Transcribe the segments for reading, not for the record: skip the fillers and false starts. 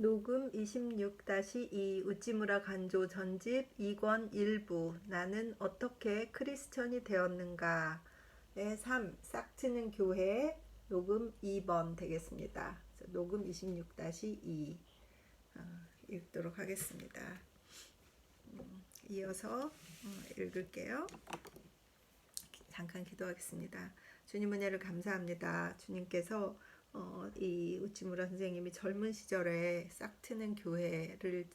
녹음 26-2 우찌무라 간조 전집 2권 1부 나는 어떻게 크리스천이 되었는가의 3 싹트는 교회 녹음 2번 되겠습니다. 녹음 26-2 읽도록 하겠습니다. 이어서 읽을게요. 잠깐 기도하겠습니다. 주님 은혜를 감사합니다. 주님께서 이 우치무라 선생님이 젊은 시절에 싹트는 교회를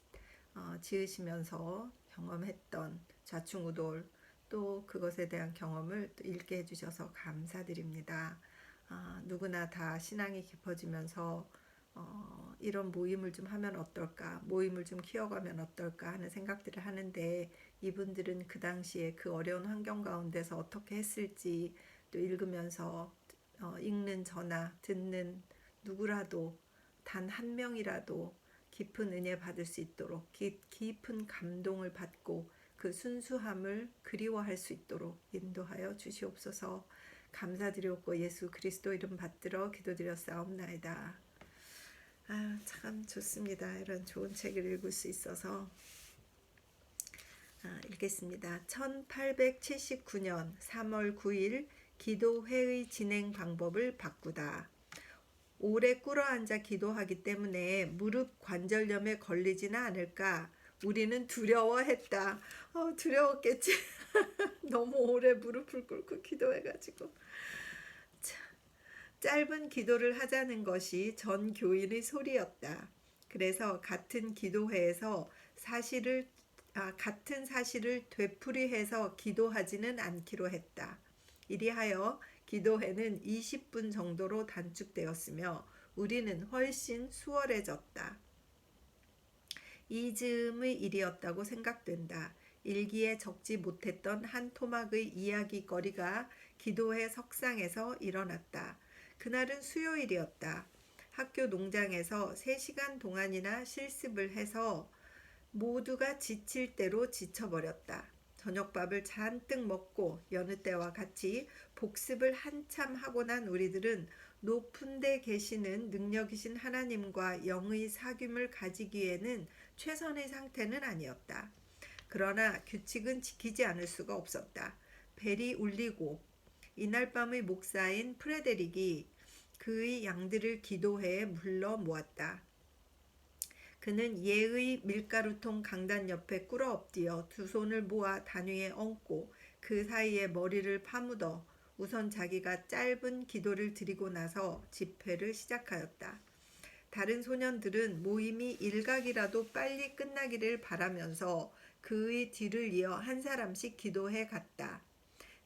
지으시면서 경험했던 좌충우돌 또 그것에 대한 경험을 또 읽게 해주셔서 감사드립니다. 누구나 다 신앙이 깊어지면서 이런 모임을 좀 하면 어떨까, 모임을 좀 키워가면 어떨까 하는 생각들을 하는데 이분들은 그 당시에 그 어려운 환경 가운데서 어떻게 했을지 또 읽으면서 읽는 저나 듣는 누구라도 단 한 명이라도 깊은 은혜 받을 수 있도록 깊은 감동을 받고 그 순수함을 그리워할 수 있도록 인도하여 주시옵소서. 감사드리옵고 예수 그리스도 이름 받들어 기도드렸사옵나이다. 참 좋습니다. 이런 좋은 책을 읽을 수 있어서 읽겠습니다. 1879년 3월 9일 기도회의 진행 방법을 바꾸다. 오래 꿇어앉아 기도하기 때문에 무릎 관절염에 걸리지는 않을까 우리는 두려워했다. 두려웠겠지. 너무 오래 무릎을 꿇고 기도해가지고. 짧은 기도를 하자는 것이 전 교인의 소리였다. 그래서 같은 기도회에서 같은 사실을 되풀이해서 기도하지는 않기로 했다. 이리하여 기도회는 20분 정도로 단축되었으며 우리는 훨씬 수월해졌다. 이 즈음의 일이었다고 생각된다. 일기에 적지 못했던 한 토막의 이야기거리가 기도회 석상에서 일어났다. 그날은 수요일이었다. 학교 농장에서 3시간 동안이나 실습을 해서 모두가 지칠 대로 지쳐버렸다. 저녁밥을 잔뜩 먹고 여느 때와 같이 복습을 한참 하고 난 우리들은 높은 데 계시는 능력이신 하나님과 영의 사귐을 가지기에는 최선의 상태는 아니었다. 그러나 규칙은 지키지 않을 수가 없었다. 벨이 울리고 이날 밤의 목사인 프레데릭이 그의 양들을 기도회에 불러 모았다. 그는 예의 밀가루통 강단 옆에 꿇어 엎드려 두 손을 모아 단위에 얹고 그 사이에 머리를 파묻어 우선 자기가 짧은 기도를 드리고 나서 집회를 시작하였다. 다른 소년들은 모임이 일각이라도 빨리 끝나기를 바라면서 그의 뒤를 이어 한 사람씩 기도해 갔다.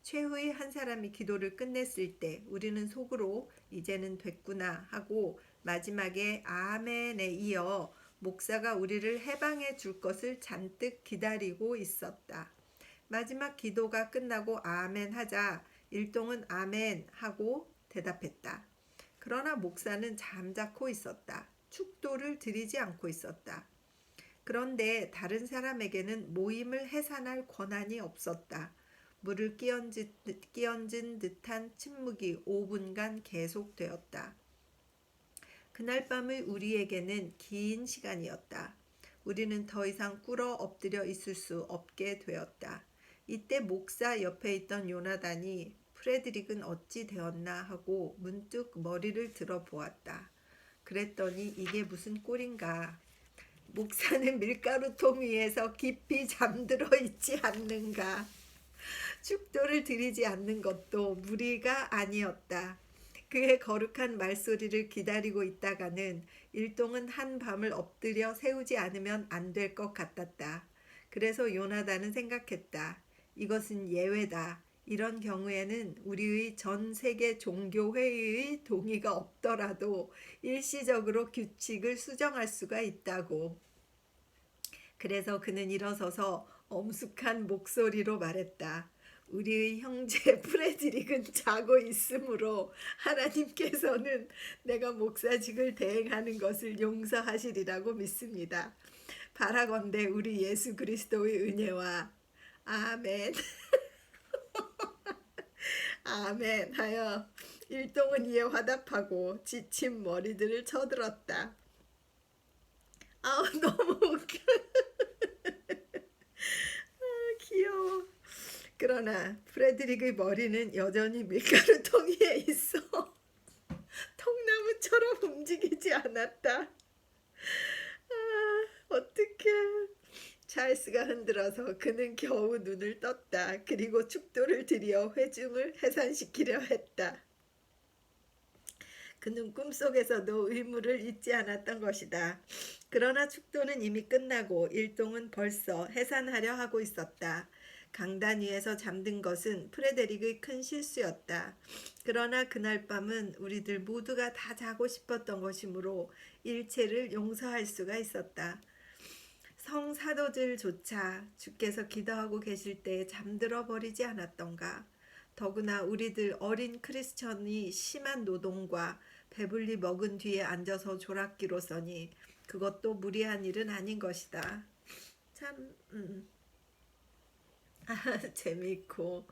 최후의 한 사람이 기도를 끝냈을 때 우리는 속으로 이제는 됐구나 하고 마지막에 아멘에 이어 목사가 우리를 해방해 줄 것을 잔뜩 기다리고 있었다. 마지막 기도가 끝나고 아멘 하자 일동은 아멘 하고 대답했다. 그러나 목사는 잠자코 있었다. 축도를 드리지 않고 있었다. 그런데 다른 사람에게는 모임을 해산할 권한이 없었다. 물을 끼얹은 듯한 침묵이 5분간 계속되었다. 그날 밤의 우리에게는 긴 시간이었다. 우리는 더 이상 꿇어 엎드려 있을 수 없게 되었다. 이때 목사 옆에 있던 요나단이 프레드릭은 어찌 되었나 하고 문득 머리를 들어 보았다. 그랬더니 이게 무슨 꼴인가. 목사는 밀가루통 위에서 깊이 잠들어 있지 않는가. 축도를 드리지 않는 것도 무리가 아니었다. 그의 거룩한 말소리를 기다리고 있다가는 일동은 한 밤을 엎드려 세우지 않으면 안 될 것 같았다. 그래서 요나단은 생각했다. 이것은 예외다. 이런 경우에는 우리의 전 세계 종교회의의 동의가 없더라도 일시적으로 규칙을 수정할 수가 있다고. 그래서 그는 일어서서 엄숙한 목소리로 말했다. 우리의 형제 프레드릭은 자고 있으므로 하나님께서는 내가 목사직을 대행하는 것을 용서하시리라고 믿습니다. 바라건대 우리 예수 그리스도의 은혜와 아멘 아멘 하여 일동은 이에 화답하고 지친 머리들을 쳐들었다. 아, 너무 웃겨. 귀여워. 그러나 프레드릭의 머리는 여전히 밀가루통 위에 있어. 통나무처럼 움직이지 않았다. 아, 어떡해. 찰스가 흔들어서 그는 겨우 눈을 떴다. 그리고 축도를 들여 회중을 해산시키려 했다. 그는 꿈속에서도 의무를 잊지 않았던 것이다. 그러나 축도는 이미 끝나고 일동은 벌써 해산하려 하고 있었다. 강단 위에서 잠든 것은 프레데릭의 큰 실수였다. 그러나 그날 밤은 우리들 모두가 다 자고 싶었던 것이므로 일체를 용서할 수가 있었다. 성사도들조차 주께서 기도하고 계실 때 잠들어 버리지 않았던가. 더구나 우리들 어린 크리스천이 심한 노동과 배불리 먹은 뒤에 앉아서 졸았기로 써니 그것도 무리한 일은 아닌 것이다. 참 재미있고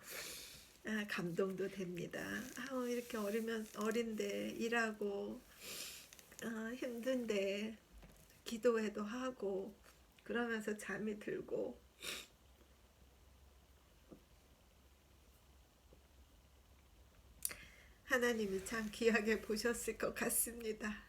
감동도 됩니다. 이렇게 어린데 일하고 힘든데 기도회도 하고 그러면서 잠이 들고 하나님이 참 귀하게 보셨을 것 같습니다.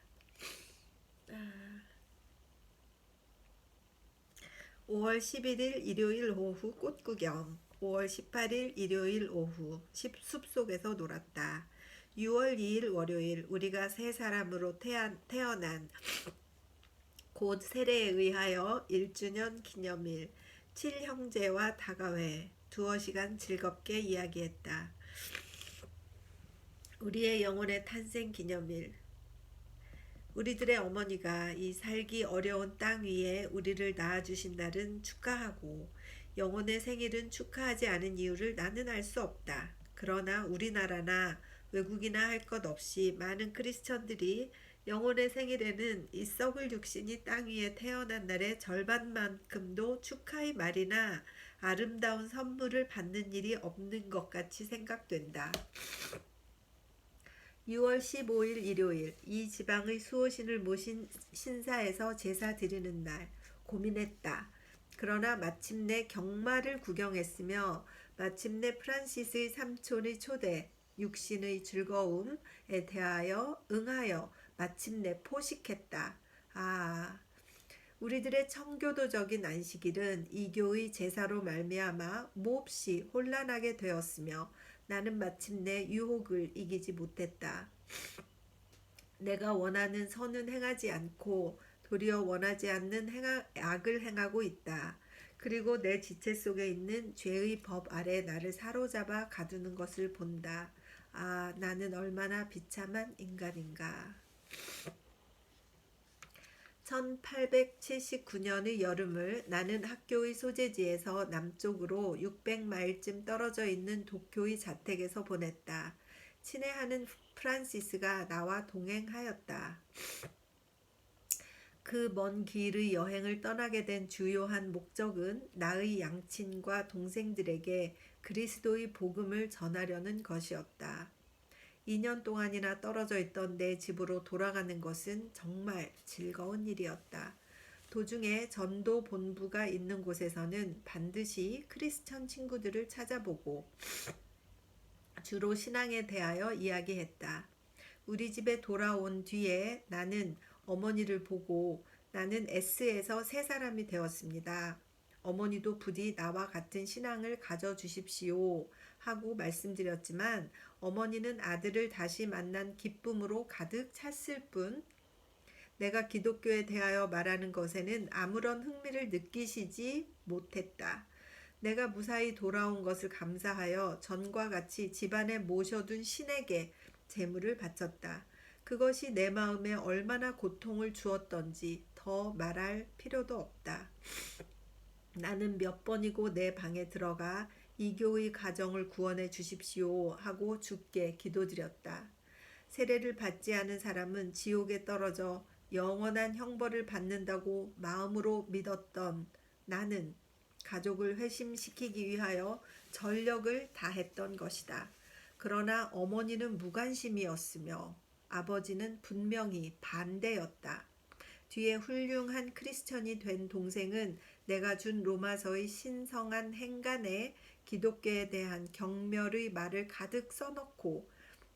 5월 11일 일요일 오후 꽃구경, 5월 18일 일요일 오후 숲속에서 놀았다. 6월 2일 월요일 우리가 세 사람으로 태어난 곧 세례에 의하여 1주년 기념일 7형제와 다가회 두어 시간 즐겁게 이야기했다. 우리의 영혼의 탄생 기념일. 우리들의 어머니가 이 살기 어려운 땅 위에 우리를 낳아주신 날은 축하하고 영혼의 생일은 축하하지 않은 이유를 나는 알 수 없다. 그러나 우리나라나 외국이나 할 것 없이 많은 크리스천들이 영혼의 생일에는 이 썩을 육신이 땅 위에 태어난 날의 절반만큼도 축하의 말이나 아름다운 선물을 받는 일이 없는 것 같이 생각된다. 6월 15일 일요일 이 지방의 수호신을 모신 신사에서 제사 드리는 날 고민했다. 그러나 마침내 경마를 구경했으며 마침내 프란시스의 삼촌의 초대 육신의 즐거움에 대하여 응하여 마침내 포식했다. 우리들의 청교도적인 안식일은 이교의 제사로 말미암아 몹시 혼란하게 되었으며 나는 마침내 유혹을 이기지 못했다. 내가 원하는 선은 행하지 않고 도리어 원하지 않는 악을 행하고 있다. 그리고 내 지체 속에 있는 죄의 법 아래 나를 사로잡아 가두는 것을 본다. 나는 얼마나 비참한 인간인가. 1879년의 여름을 나는 학교의 소재지에서 남쪽으로 600마일쯤 떨어져 있는 도쿄의 자택에서 보냈다. 친애하는 프란시스가 나와 동행하였다. 그 먼 길의 여행을 떠나게 된 주요한 목적은 나의 양친과 동생들에게 그리스도의 복음을 전하려는 것이었다. 2년 동안이나 떨어져 있던 내 집으로 돌아가는 것은 정말 즐거운 일이었다. 도중에 전도 본부가 있는 곳에서는 반드시 크리스천 친구들을 찾아보고 주로 신앙에 대하여 이야기했다. 우리 집에 돌아온 뒤에 나는 어머니를 보고 나는 S에서 새 사람이 되었습니다. 어머니도 부디 나와 같은 신앙을 가져주십시오 하고 말씀드렸지만 어머니는 아들을 다시 만난 기쁨으로 가득 찼을 뿐 내가 기독교에 대하여 말하는 것에는 아무런 흥미를 느끼시지 못했다. 내가 무사히 돌아온 것을 감사하여 전과 같이 집안에 모셔둔 신에게 제물을 바쳤다. 그것이 내 마음에 얼마나 고통을 주었던지 더 말할 필요도 없다. 나는 몇 번이고 내 방에 들어가 이교의 가정을 구원해 주십시오 하고 주께 기도드렸다. 세례를 받지 않은 사람은 지옥에 떨어져 영원한 형벌을 받는다고 마음으로 믿었던 나는 가족을 회심시키기 위하여 전력을 다했던 것이다. 그러나 어머니는 무관심이었으며 아버지는 분명히 반대였다. 뒤에 훌륭한 크리스천이 된 동생은 내가 준 로마서의 신성한 행간에 기독교에 대한 경멸의 말을 가득 써놓고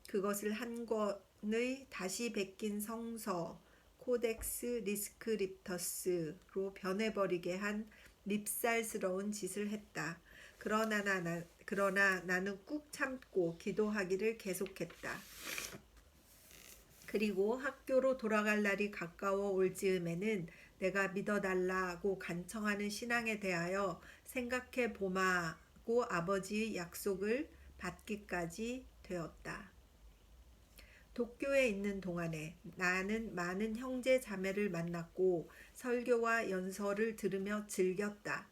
그것을 한 권의 다시 베낀 성서 코덱스 리스크립터스로 변해버리게 한 밉살스러운 짓을 했다. 그러나 나는 꾹 참고 기도하기를 계속했다. 그리고 학교로 돌아갈 날이 가까워 올 즈음에는 내가 믿어달라고 간청하는 신앙에 대하여 생각해 보마고 아버지의 약속을 받기까지 되었다. 도쿄에 있는 동안에 나는 많은 형제 자매를 만났고 설교와 연설을 들으며 즐겼다.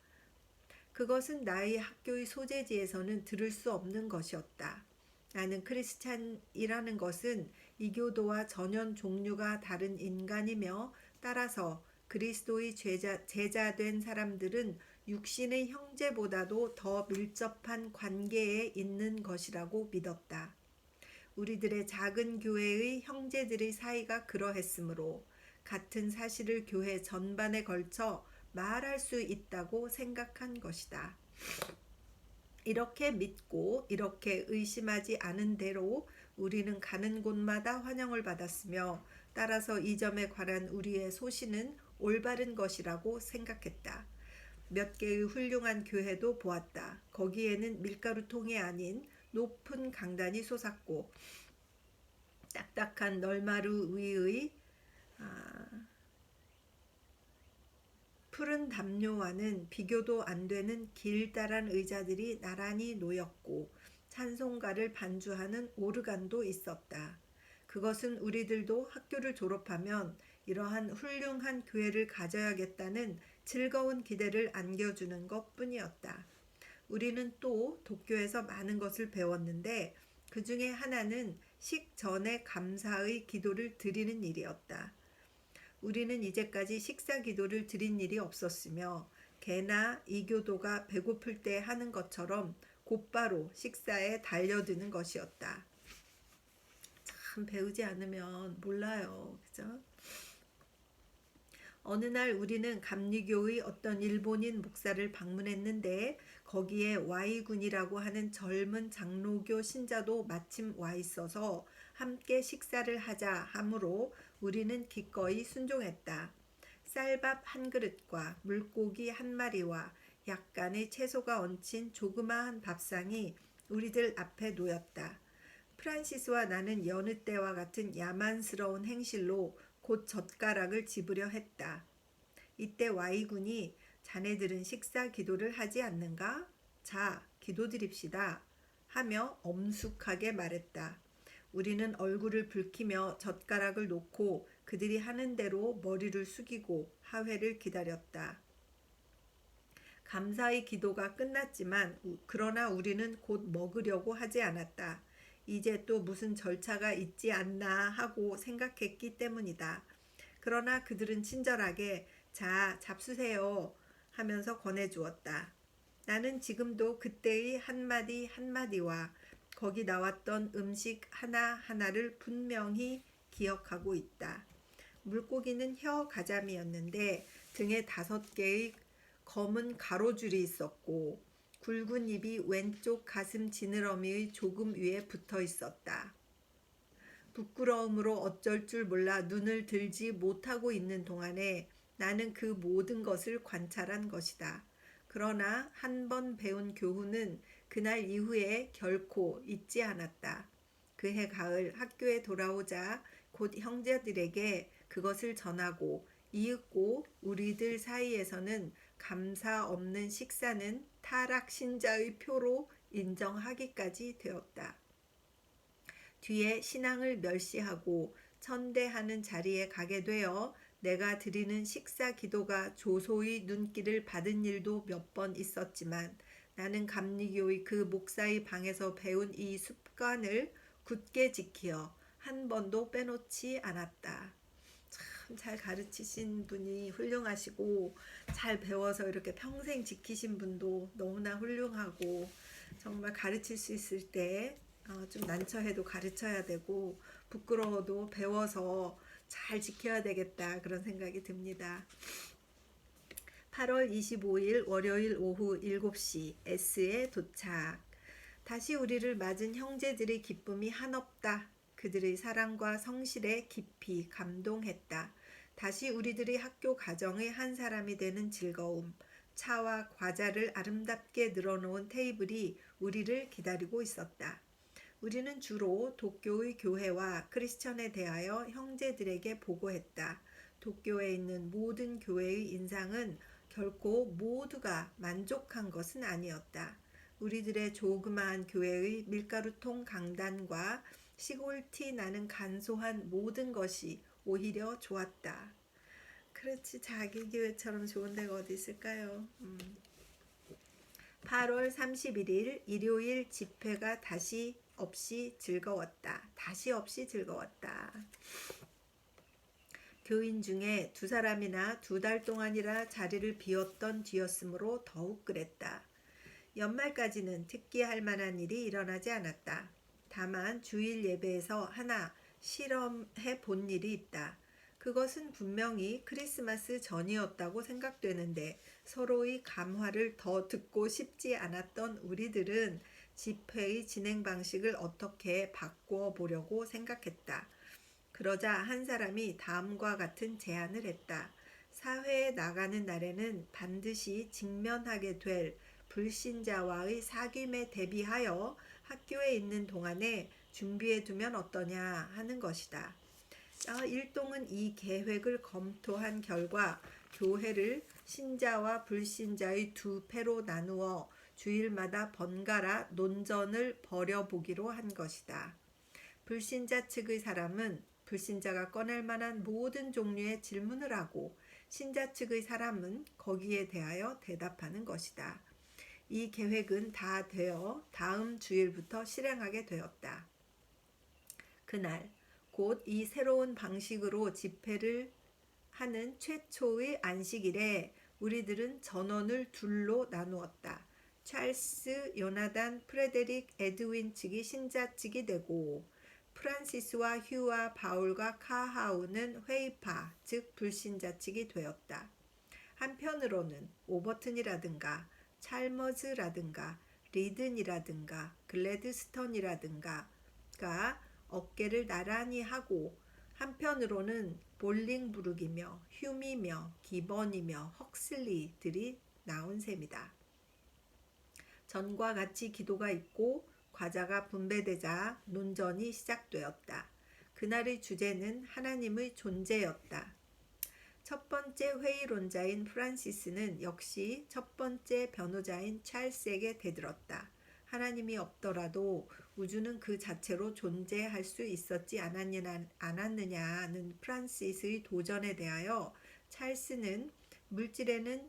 그것은 나의 학교의 소재지에서는 들을 수 없는 것이었다. 나는 크리스찬이라는 것은 이교도와 전혀 종류가 다른 인간이며 따라서 그리스도의 제자된 사람들은 육신의 형제보다도 더 밀접한 관계에 있는 것이라고 믿었다. 우리들의 작은 교회의 형제들의 사이가 그러했으므로 같은 사실을 교회 전반에 걸쳐 말할 수 있다고 생각한 것이다. 이렇게 믿고 이렇게 의심하지 않은 대로 우리는 가는 곳마다 환영을 받았으며 따라서 이 점에 관한 우리의 소신은 올바른 것이라고 생각했다. 몇 개의 훌륭한 교회도 보았다. 거기에는 밀가루통이 아닌 높은 강단이 솟았고 딱딱한 널마루 위의 푸른 담요와는 비교도 안 되는 길다란 의자들이 나란히 놓였고 찬송가를 반주하는 오르간도 있었다. 그것은 우리들도 학교를 졸업하면 이러한 훌륭한 교회를 가져야겠다는 즐거운 기대를 안겨주는 것뿐이었다. 우리는 또 도쿄에서 많은 것을 배웠는데 그 중에 하나는 식전에 감사의 기도를 드리는 일이었다. 우리는 이제까지 식사 기도를 드린 일이 없었으며 개나 이교도가 배고플 때 하는 것처럼 곧바로 식사에 달려드는 것이었다. 참 배우지 않으면 몰라요. 그죠? 어느 날 우리는 감리교의 어떤 일본인 목사를 방문했는데 거기에 Y군이라고 하는 젊은 장로교 신자도 마침 와 있어서 함께 식사를 하자 하므로 우리는 기꺼이 순종했다. 쌀밥 한 그릇과 물고기 한 마리와 약간의 채소가 얹힌 조그마한 밥상이 우리들 앞에 놓였다. 프란시스와 나는 여느 때와 같은 야만스러운 행실로 곧 젓가락을 집으려 했다. 이때 Y군이 자네들은 식사 기도를 하지 않는가? 자, 기도드립시다. 하며 엄숙하게 말했다. 우리는 얼굴을 붉히며 젓가락을 놓고 그들이 하는 대로 머리를 숙이고 하회를 기다렸다. 감사의 기도가 끝났지만 그러나 우리는 곧 먹으려고 하지 않았다. 이제 또 무슨 절차가 있지 않나 하고 생각했기 때문이다. 그러나 그들은 친절하게 자, 잡수세요 하면서 권해주었다. 나는 지금도 그때의 한마디 한마디와 거기 나왔던 음식 하나하나를 분명히 기억하고 있다. 물고기는 혀 가자미였는데 등에 5개의 검은 가로줄이 있었고 굵은 입이 왼쪽 가슴 지느러미의 조금 위에 붙어 있었다. 부끄러움으로 어쩔 줄 몰라 눈을 들지 못하고 있는 동안에 나는 그 모든 것을 관찰한 것이다. 그러나 한 번 배운 교훈은 그날 이후에 결코 잊지 않았다. 그해 가을 학교에 돌아오자 곧 형제들에게 그것을 전하고 이윽고 우리들 사이에서는 감사 없는 식사는 타락 신자의 표로 인정하기까지 되었다. 뒤에 신앙을 멸시하고 천대하는 자리에 가게 되어 내가 드리는 식사 기도가 조소의 눈길을 받은 일도 몇 번 있었지만 나는 감리교의 그 목사의 방에서 배운 이 습관을 굳게 지키어 한 번도 빼놓지 않았다. 참 잘 가르치신 분이 훌륭하시고 잘 배워서 이렇게 평생 지키신 분도 너무나 훌륭하고 정말 가르칠 수 있을 때 좀 난처해도 가르쳐야 되고 부끄러워도 배워서 잘 지켜야 되겠다 그런 생각이 듭니다. 8월 25일 월요일 오후 7시 S에 도착. 다시 우리를 맞은 형제들의 기쁨이 한없다. 그들의 사랑과 성실에 깊이 감동했다. 다시 우리들의 학교 가정의 한 사람이 되는 즐거움. 차와 과자를 아름답게 늘어놓은 테이블이 우리를 기다리고 있었다. 우리는 주로 도쿄의 교회와 크리스천에 대하여 형제들에게 보고했다. 도쿄에 있는 모든 교회의 인상은 결코 모두가 만족한 것은 아니었다. 우리들의 조그마한 교회의 밀가루통 강단과 시골 티 나는 간소한 모든 것이 오히려 좋았다. 그렇지, 자기 교회처럼 좋은 데가 어디 있을까요? 8월 31일 일요일 집회가 다시 없이 즐거웠다. 다시 없이 즐거웠다. 교인 중에 두 사람이나 2달 동안이라 자리를 비웠던 뒤였으므로 더욱 그랬다. 연말까지는 특기할 만한 일이 일어나지 않았다. 다만 주일 예배에서 하나 실험해 본 일이 있다. 그것은 분명히 크리스마스 전이었다고 생각되는데 서로의 감화를 더 듣고 싶지 않았던 우리들은 집회의 진행 방식을 어떻게 바꿔 보려고 생각했다. 그러자 한 사람이 다음과 같은 제안을 했다. 사회에 나가는 날에는 반드시 직면하게 될 불신자와의 사귐에 대비하여 학교에 있는 동안에 준비해 두면 어떠냐 하는 것이다. 일동은 이 계획을 검토한 결과 교회를 신자와 불신자의 두 패로 나누어 주일마다 번갈아 논전을 벌여보기로 한 것이다. 불신자 측의 사람은 불신자가 꺼낼 만한 모든 종류의 질문을 하고 신자 측의 사람은 거기에 대하여 대답하는 것이다. 이 계획은 다 되어 다음 주일부터 실행하게 되었다. 그날 곧 이 새로운 방식으로 집회를 하는 최초의 안식일에 우리들은 전원을 둘로 나누었다. 찰스, 요나단, 프레데릭, 에드윈 측이 신자 측이 되고 프란시스와 휴와 바울과 카하우는 회의파, 즉 불신자 측이 되었다. 한편으로는 오버튼이라든가 찰머즈라든가 리든이라든가 글래드스턴이라든가가 어깨를 나란히 하고 한편으로는 볼링브룩이며 휴미며 기번이며 헉슬리들이 나온 셈이다. 전과 같이 기도가 있고 과자가 분배되자 논전이 시작되었다. 그날의 주제는 하나님의 존재였다. 첫 번째 회의론자인 프란시스는 역시 첫 번째 변호자인 찰스에게 대들었다. 하나님이 없더라도 우주는 그 자체로 존재할 수 있었지 않았느냐는 프란시스의 도전에 대하여 찰스는 물질에는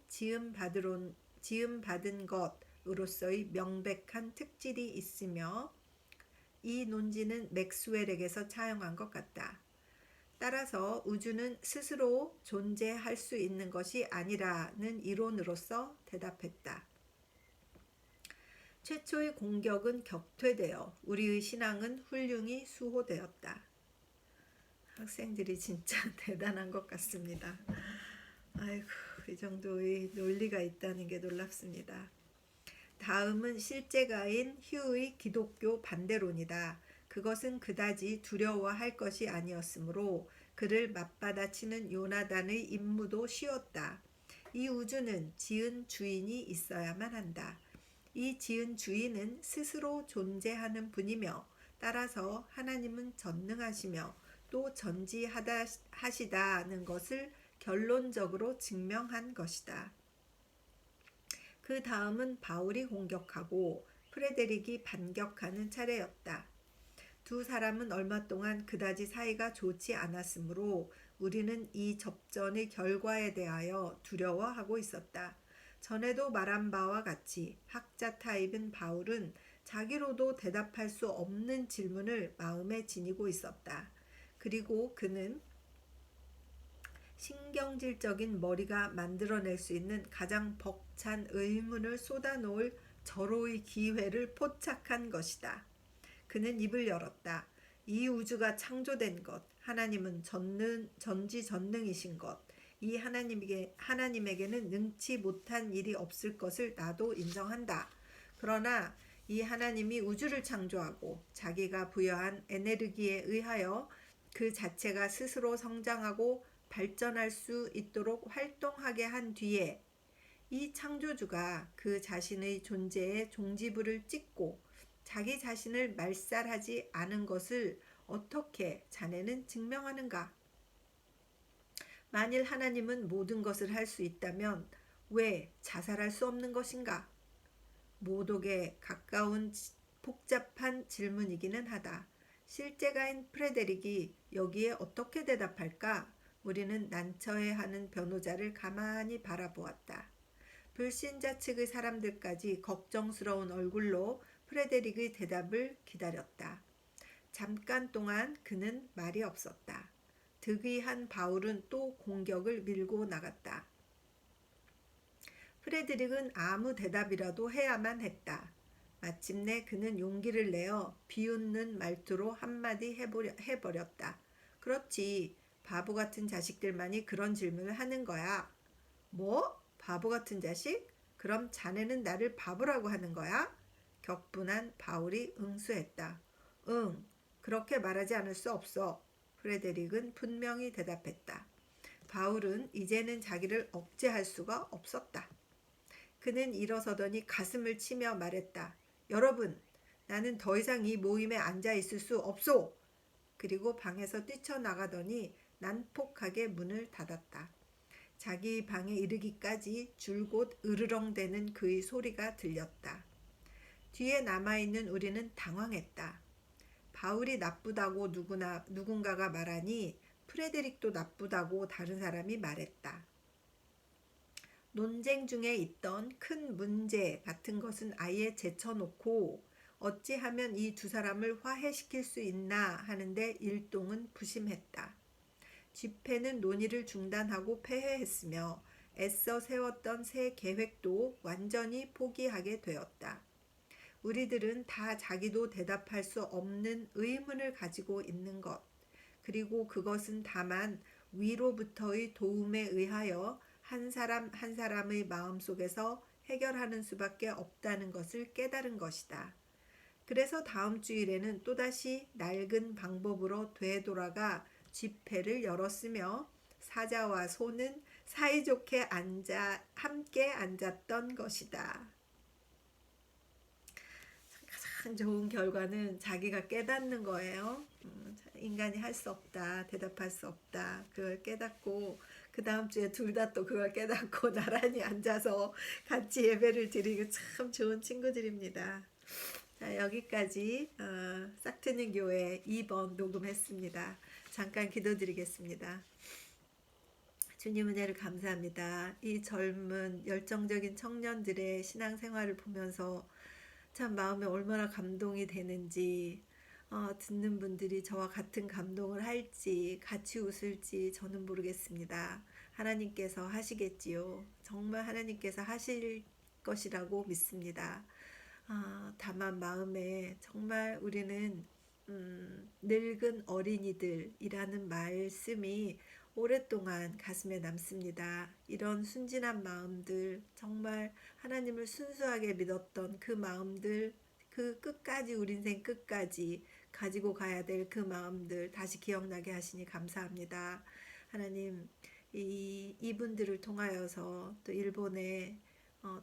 지음받은 것으로서의 명백한 특질이 있으며 이 논지는 맥스웰에게서 차용한 것 같다. 따라서 우주는 스스로 존재할 수 있는 것이 아니라는 이론으로서 대답했다. 최초의 공격은 격퇴되어 우리의 신앙은 훌륭히 수호되었다. 학생들이 진짜 대단한 것 같습니다. 아이고, 이 정도의 논리가 있다는 게 놀랍습니다. 다음은 실제가인 휴의 기독교 반대론이다. 그것은 그다지 두려워할 것이 아니었으므로 그를 맞받아치는 요나단의 임무도 쉬웠다. 이 우주는 지은 주인이 있어야만 한다. 이 지은 주인은 스스로 존재하는 분이며 따라서 하나님은 전능하시며 또 전지하시다는 것을 결론적으로 증명한 것이다. 그 다음은 바울이 공격하고 프레데릭이 반격하는 차례였다. 두 사람은 얼마 동안 그다지 사이가 좋지 않았으므로 우리는 이 접전의 결과에 대하여 두려워하고 있었다. 전에도 말한 바와 같이 학자 타입인 바울은 자기로도 대답할 수 없는 질문을 마음에 지니고 있었다. 그리고 그는 신경질적인 머리가 만들어낼 수 있는 가장 벅찬 의문을 쏟아놓을 절호의 기회를 포착한 것이다. 그는 입을 열었다. 이 우주가 창조된 것, 하나님은 전지전능이신 것. 이 하나님에게는 능치 못한 일이 없을 것을 나도 인정한다. 그러나 이 하나님이 우주를 창조하고 자기가 부여한 에너지에 의하여 그 자체가 스스로 성장하고 발전할 수 있도록 활동하게 한 뒤에 이 창조주가 그 자신의 존재에 종지부를 찍고 자기 자신을 말살하지 않은 것을 어떻게 자네는 증명하는가? 만일 하나님은 모든 것을 할 수 있다면 왜 자살할 수 없는 것인가? 모독에 가까운 복잡한 질문이기는 하다. 실제가인 프레데릭이 여기에 어떻게 대답할까? 우리는 난처해하는 변호자를 가만히 바라보았다. 불신자 측의 사람들까지 걱정스러운 얼굴로 프레데릭의 대답을 기다렸다. 잠깐 동안 그는 말이 없었다. 득의한 바울은 또 공격을 밀고 나갔다. 프레드릭은 아무 대답이라도 해야만 했다. 마침내 그는 용기를 내어 비웃는 말투로 한마디 해버렸다. 그렇지, 바보 같은 자식들만이 그런 질문을 하는 거야. 뭐? 바보 같은 자식? 그럼 자네는 나를 바보라고 하는 거야? 격분한 바울이 응수했다. 응, 그렇게 말하지 않을 수 없어. 프레데릭은 분명히 대답했다. 바울은 이제는 자기를 억제할 수가 없었다. 그는 일어서더니 가슴을 치며 말했다. 여러분, 나는 더 이상 이 모임에 앉아 있을 수 없소. 그리고 방에서 뛰쳐나가더니 난폭하게 문을 닫았다. 자기 방에 이르기까지 줄곧 으르렁대는 그의 소리가 들렸다. 뒤에 남아있는 우리는 당황했다. 바울이 나쁘다고 누군가가 말하니 프레데릭도 나쁘다고 다른 사람이 말했다. 논쟁 중에 있던 큰 문제 같은 것은 아예 제쳐놓고 어찌하면 이 두 사람을 화해시킬 수 있나 하는데 일동은 부심했다. 집회는 논의를 중단하고 폐회했으며 애써 세웠던 새 계획도 완전히 포기하게 되었다. 우리들은 다 자기도 대답할 수 없는 의문을 가지고 있는 것, 그리고 그것은 다만 위로부터의 도움에 의하여 한 사람 한 사람의 마음속에서 해결하는 수밖에 없다는 것을 깨달은 것이다. 그래서 다음 주일에는 또다시 낡은 방법으로 되돌아가 집회를 열었으며 사자와 소는 사이좋게 함께 앉았던 것이다. 가장 좋은 결과는 자기가 깨닫는 거예요. 인간이 할 수 없다, 대답할 수 없다, 그걸 깨닫고 그 다음 주에 둘 다 또 그걸 깨닫고 나란히 앉아서 같이 예배를 드리고 참 좋은 친구들입니다. 자, 여기까지 싹트는 교회 2번 녹음했습니다. 잠깐 기도드리겠습니다. 주님 은혜를 감사합니다. 이 젊은 열정적인 청년들의 신앙생활을 보면서 참 마음에 얼마나 감동이 되는지, 듣는 분들이 저와 같은 감동을 할지 같이 웃을지 저는 모르겠습니다. 하나님께서 하시겠지요. 정말 하나님께서 하실 것이라고 믿습니다. 다만 마음에 정말 우리는 늙은 어린이들이라는 말씀이 오랫동안 가슴에 남습니다. 이런 순진한 마음들, 정말 하나님을 순수하게 믿었던 그 마음들, 그 끝까지 우리 인생 끝까지 가지고 가야 될 그 마음들 다시 기억나게 하시니 감사합니다. 하나님, 이분들을 통하여서 또 일본에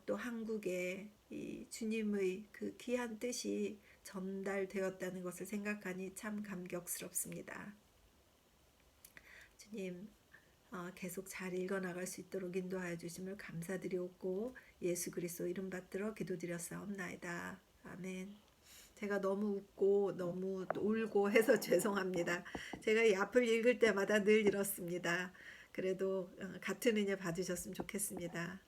또 한국에 이 주님의 그 귀한 뜻이 전달되었다는 것을 생각하니 참 감격스럽습니다. 주님, 계속 잘 읽어나갈 수 있도록 인도하여 주심을 감사드리옵고 예수 그리스도 이름 받들어 기도드렸사옵나이다. 아멘. 제가 너무 웃고 너무 울고 해서 죄송합니다. 제가 이 앞을 읽을 때마다 늘 이렇습니다. 그래도 같은 은혜 받으셨으면 좋겠습니다.